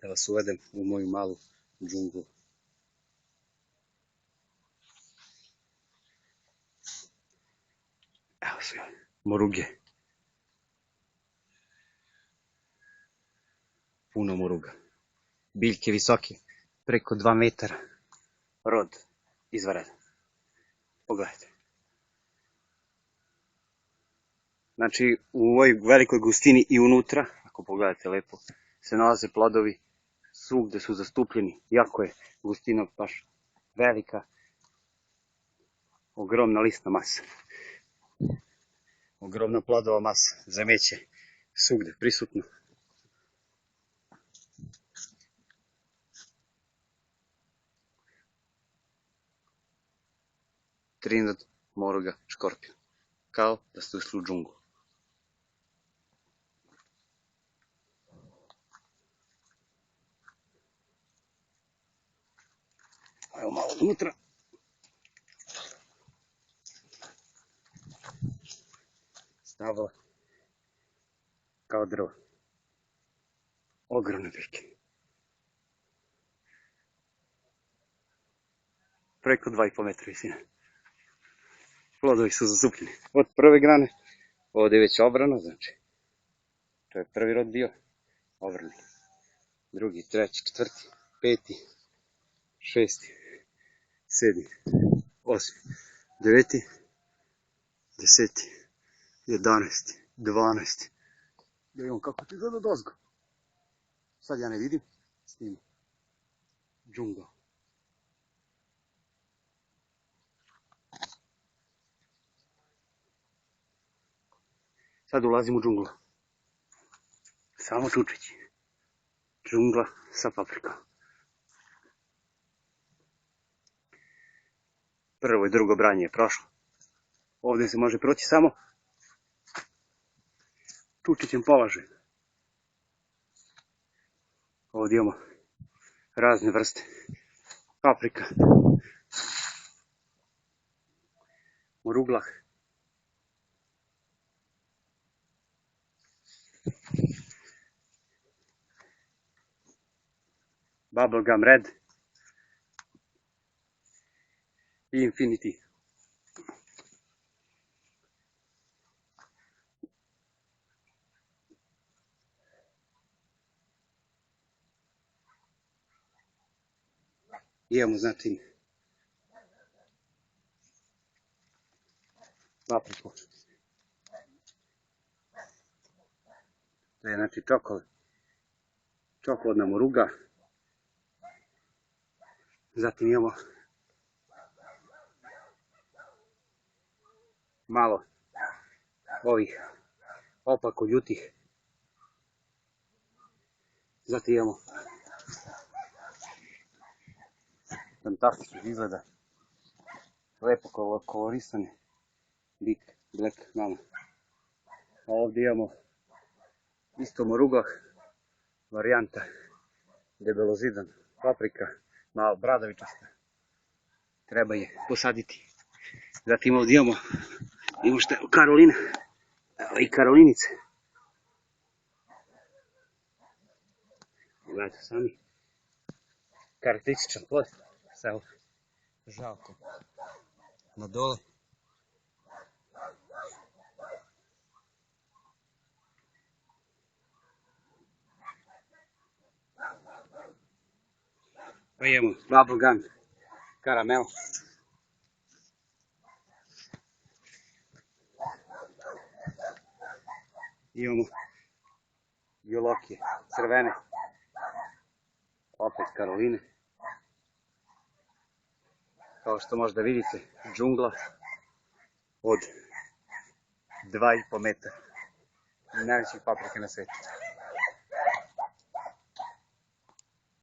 da vas uvedem u moju malu džunglu. Evo su moruge. Puno moruga. Biljke visoke, preko 2 metara. Rod izvanredan. Pogledajte. Znači, u ovoj velikoj gustini i unutra, ako pogledate lepo, se nalaze plodovi, svugde su zastupljeni, iako je gustina baš velika, ogromna listna masa, ogromna plodova masa, zameće svugde prisutno. Trinod, moruga, škorpion, kao da ste ušli u džunglu. Evo malo unutra. Stabla kao drvo. Ogromne biljke. Preko 2,5 metra visine. Plodovi su zastupljeni od prve grane. Ovdje je već obrano, znači to je prvi rod bio obrani. Drugi, treći, četvrti, peti, šesti, sedmi, osmi, deveti, deseti, 11, 12. Da vidimo kako ti gleda dozgo. Sad ja ne vidim, snimam džungla. Sad ulazim u džunglu. Samo čučići. Džungla sa paprikom. Prvo i drugo branje je prošlo. Ovdje se može proći samo čučićem položajem. Ovdje imamo razne vrste paprika, moruglah, bubblegum red i infinity. Imamo zatim papriku. To je znači čokoladna moruga. Zatim imamo malo ovih opako ljutih. Zatim imamo fantastično izgleda, lepo kolorisane Big Black Mama. A ovdje imamo isto moruglah, varijanta debelozidan, paprika, malo bradavičasta. Treba je posaditi. Zatim ovdje imamo što je Karolina, evo i Karolinice. Gledajte sami, karakterističan plod sa žalkom na dole. Pa imamo bubblegum, karamel. Imamo biolokije crvene, opet Karoline. Kao što možda vidite, džungla od 2,5 metra. Najvećih paprika na svijetu.